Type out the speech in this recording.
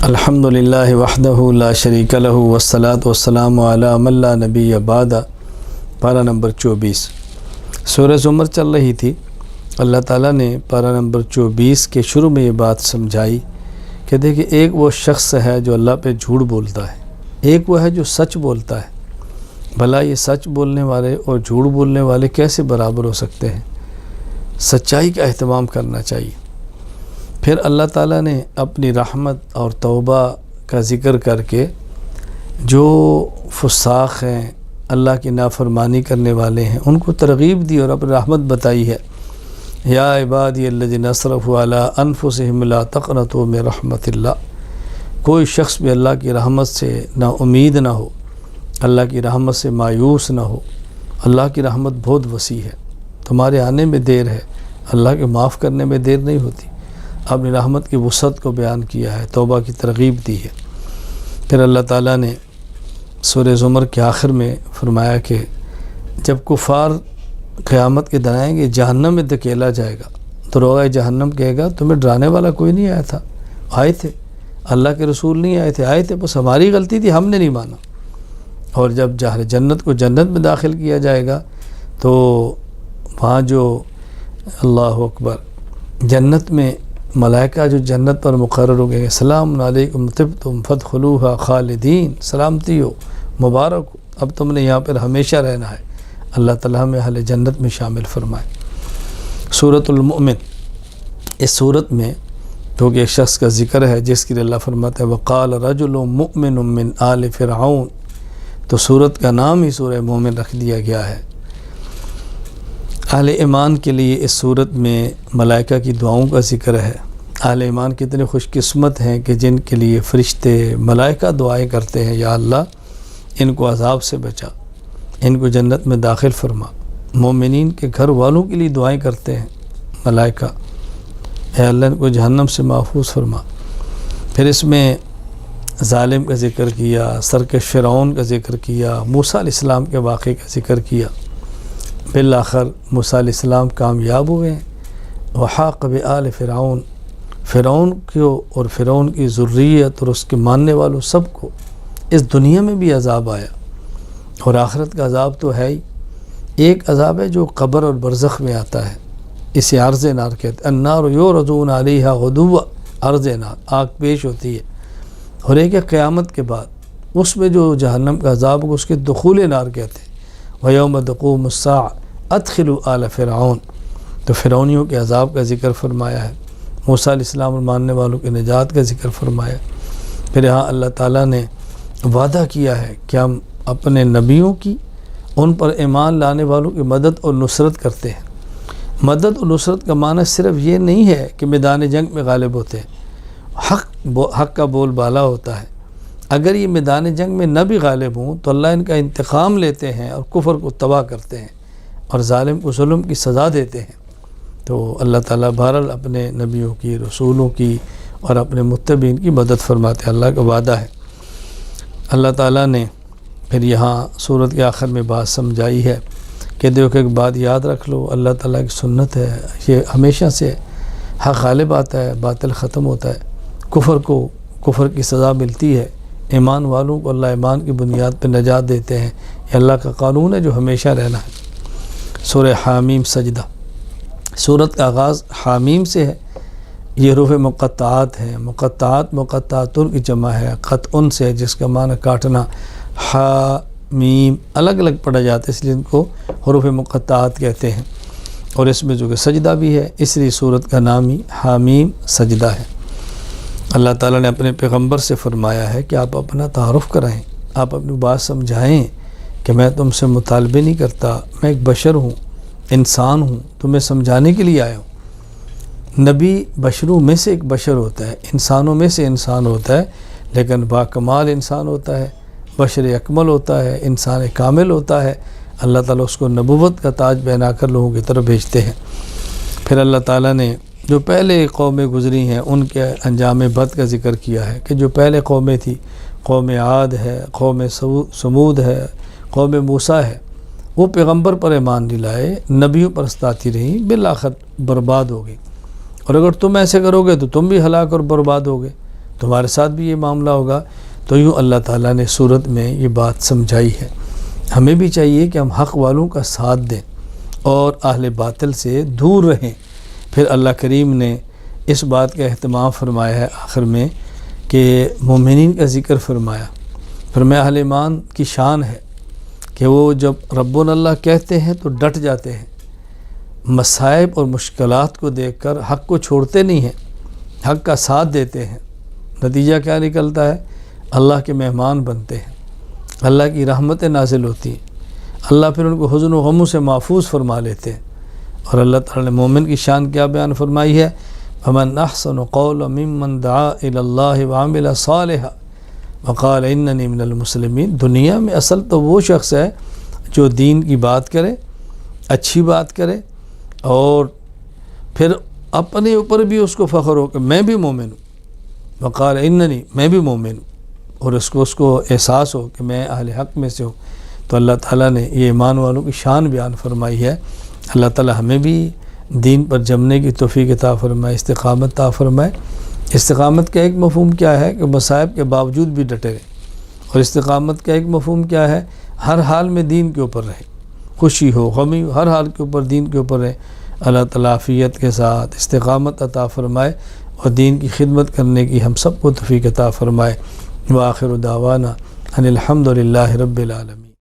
الحمدللہ وحدہ لا شریک لہ والصلاۃ والسلام علی من لا نبی بعد۔ پارہ نمبر 24 سورہ زمر چل رہی تھی۔ اللہ تعالیٰ نے پارہ نمبر 24 کے شروع میں یہ بات سمجھائی کہ دیکھیں، ایک وہ شخص ہے جو اللہ پہ جھوٹ بولتا ہے، ایک وہ ہے جو سچ بولتا ہے۔ بھلا یہ سچ بولنے والے اور جھوٹ بولنے والے کیسے برابر ہو سکتے ہیں؟ سچائی کا اہتمام کرنا چاہیے۔ پھر اللہ تعالیٰ نے اپنی رحمت اور توبہ کا ذکر کر کے جو فساق ہیں، اللہ کی نافرمانی کرنے والے ہیں، ان کو ترغیب دی اور اپنی رحمت بتائی ہے۔ یا عبادی الذین اسرفوا علی انفسہم لا تقنطوا من رحمت اللہ۔ کوئی شخص بھی اللہ کی رحمت سے نا امید نہ ہو، اللہ کی رحمت سے مایوس نہ ہو۔ اللہ کی رحمت بہت وسیع ہے، تمہارے آنے میں دیر ہے، اللہ کے معاف کرنے میں دیر نہیں ہوتی۔ اپنی رحمت کی وسعت کو بیان کیا ہے، توبہ کی ترغیب دی ہے۔ پھر اللہ تعالیٰ نے سورہ زمر کے آخر میں فرمایا کہ جب کفار قیامت کے دن آئیں گے، جہنم میں دھکیلا جائے گا، دروغہ جہنم کہے گا تمہیں ڈرانے والا کوئی نہیں آیا تھا، آئے تھے اللہ کے رسول، نہیں آئے تھے بس ہماری غلطی تھی، ہم نے نہیں مانا۔ اور جب جنت کو جنت میں داخل کیا جائے گا تو وہاں جو اللہ اکبر جنت میں ملائکہ جو جنت پر مقرر ہو گئے، سلام علیکم طبتم فادخلوها خالدین، سلامتی ہو، مبارک ہو، اب تم نے یہاں پر ہمیشہ رہنا ہے۔ اللہ تعالیٰ ہمیں اہل جنت میں شامل فرمائے۔ سورۃ المؤمن، اس صورت میں کیونکہ ایک شخص کا ذکر ہے جس کے لیے اللہ فرماتا ہے وقال رجل مؤمن من آل فرعون، تو صورت کا نام ہی سورہ مومن رکھ دیا گیا ہے۔ اہل ایمان کے لیے اس صورت میں ملائکہ کی دعاؤں کا ذکر ہے۔ اہل ایمان کتنے خوش قسمت ہیں کہ جن کے لیے فرشتے ملائکہ دعائیں کرتے ہیں، یا اللہ ان کو عذاب سے بچا، ان کو جنت میں داخل فرما۔ مومنین کے گھر والوں کے لیے دعائیں کرتے ہیں ملائکہ، اے اللہ ان کو جہنم سے محفوظ فرما۔ پھر اس میں ظالم کا ذکر کیا، سرکش فرعون کا ذکر کیا، موسیٰ علیہ السلام کے واقعے کا ذکر کیا۔ بالآخر موسیٰ علیہ السلام کامیاب ہوئے ہیں۔ وحاق بآل فرعون، فرعون کو اور فرعون کی ذریت اور اس کے ماننے والوں سب کو اس دنیا میں بھی عذاب آیا، اور آخرت کا عذاب تو ہے ہی۔ ایک عذاب ہے جو قبر اور برزخ میں آتا ہے، اسے عرض نار کہتے ہیں۔ النار یعرضون علیہا غدوا، عرض نار، آگ پیش ہوتی ہے۔ اور ایک ہے قیامت کے بعد، اس میں جو جہنم کا عذاب ہوگا اس کے دخول نار کہتے ہیں۔ وَيَوْمَ تَقُومُ السَّاعَةُ أَدْخِلُوا آلَ فِرْعَوْنَ، تو فرعونیوں کے عذاب کا ذکر فرمایا ہے۔ موسیٰ علیہ السلام اور ماننے والوں کے نجات کا ذکر فرمایا۔ پھر یہاں اللہ تعالیٰ نے وعدہ کیا ہے کہ ہم اپنے نبیوں کی، ان پر ایمان لانے والوں کی مدد اور نصرت کرتے ہیں۔ مدد اور نصرت کا معنی صرف یہ نہیں ہے کہ میدان جنگ میں غالب ہوتے ہیں، حق کا بول بالا ہوتا ہے۔ اگر یہ میدان جنگ میں نہ بھی غالب ہوں تو اللہ ان کا انتقام لیتے ہیں اور کفر کو تباہ کرتے ہیں اور ظالم کو ظلم کی سزا دیتے ہیں۔ تو اللہ تعالیٰ بہرحال اپنے نبیوں کی، رسولوں کی اور اپنے متبعین کی مدد فرماتے ہیں، اللہ کا وعدہ ہے۔ اللہ تعالیٰ نے پھر یہاں سورت کے آخر میں بات سمجھائی ہے کہ دیکھو ایک بات یاد رکھ لو، اللہ تعالیٰ کی سنت ہے، یہ ہمیشہ سے حق غالب آتا ہے، باطل ختم ہوتا ہے، کفر کو کفر کی سزا ملتی ہے، ایمان والوں کو اللہ ایمان کی بنیاد پہ نجات دیتے ہیں۔ یہ اللہ کا قانون ہے جو ہمیشہ رہنا ہے۔ سورہ حامیم سجدہ، سورت کا آغاز حامیم سے ہے۔ یہ حروف مقطعات ہیں، مقطعاتن کی جمع ہے، قطعن سے ہے جس کا معنی کاٹنا۔ حامیم الگ الگ پڑھا جاتا ہے، اس لیے ان کو حروف مقطعات کہتے ہیں۔ اور اس میں جو کہ سجدہ بھی ہے، اس لیے سورت کا نام ہی حامیم سجدہ ہے۔ اللہ تعالیٰ نے اپنے پیغمبر سے فرمایا ہے کہ آپ اپنا تعارف کرائیں، آپ اپنی بات سمجھائیں کہ میں تم سے مطالبے نہیں کرتا، میں ایک بشر ہوں، انسان ہوں، تمہیں سمجھانے کے لیے آیا ہوں۔ نبی بشروں میں سے ایک بشر ہوتا ہے، انسانوں میں سے انسان ہوتا ہے، لیکن باکمال انسان ہوتا ہے، بشر اکمل ہوتا ہے، انسان کامل ہوتا ہے۔ اللہ تعالیٰ اس کو نبوت کا تاج پہنا کر لوگوں کی طرف بھیجتے ہیں۔ پھر اللہ تعالیٰ نے جو پہلے قومیں گزری ہیں ان کے انجام بد کا ذکر کیا ہے کہ جو پہلے قومیں تھی، قوم عاد ہے، قوم سمود ہے، قوم موسیٰ ہے، وہ پیغمبر پر ایمان نہیں لائے، نبیوں پر استاتی رہیں، بالآخر برباد ہو گئی۔ اور اگر تم ایسے کرو گے تو تم بھی ہلاک اور برباد ہوگے۔ تمہارے ساتھ بھی یہ معاملہ ہوگا۔ تو یوں اللہ تعالیٰ نے سورت میں یہ بات سمجھائی ہے۔ ہمیں بھی چاہیے کہ ہم حق والوں کا ساتھ دیں اور اہل باطل سے دور رہیں۔ پھر اللہ کریم نے اس بات کا اہتمام فرمایا ہے آخر میں کہ مومنین کا ذکر فرمایا۔ فرمایا اہل ایمان کی شان ہے کہ وہ جب ربنا اللہ کہتے ہیں تو ڈٹ جاتے ہیں، مصائب اور مشکلات کو دیکھ کر حق کو چھوڑتے نہیں ہیں، حق کا ساتھ دیتے ہیں۔ نتیجہ کیا نکلتا ہے؟ اللہ کے مہمان بنتے ہیں، اللہ کی رحمتیں نازل ہوتی ہیں، اللہ پھر ان کو حزن و غموں سے محفوظ فرما لیتے ہیں۔ اور اللہ تعالیٰ نے مومن کی شان کیا بیان فرمائی ہے؟ فَمَنْ أَحْسَنُ قَوْلًا مِّمَّنْ دَعَا إِلَى اللَّهِ وَعَمِلَ صَالِحًا وَقَالَ إِنَّنِي مِنَ الْمُسْلِمِينَ۔ دنیا میں اصل تو وہ شخص ہے جو دین کی بات کرے، اچھی بات کرے، اور پھر اپنے اوپر بھی اس کو فخر ہو کہ میں بھی مومن ہوں، وقال اننی، میں بھی مومن ہوں، اور اس کو احساس ہو کہ میں اہل حق میں سے ہوں۔ تو اللہ تعالیٰ نے یہ ایمان والوں کی شان بیان فرمائی ہے۔ اللہ تعالیٰ ہمیں بھی دین پر جمنے کی توفیق عطا فرمائے، استقامت عطا فرمائے۔ استقامت کا ایک مفہوم کیا ہے کہ مصائب کے باوجود بھی ڈٹے رہیں، اور استقامت کا ایک مفہوم کیا ہے؟ ہر حال میں دین کے اوپر رہیں، خوشی ہو غمی ہو، ہر حال کے اوپر دین کے اوپر رہیں۔ اللہ تعالیٰ عافیت کے ساتھ استقامت عطا فرمائے اور دین کی خدمت کرنے کی ہم سب کو توفیق عطا فرمائے۔ وآخر دعوانا ان الحمد للہ رب العالمین۔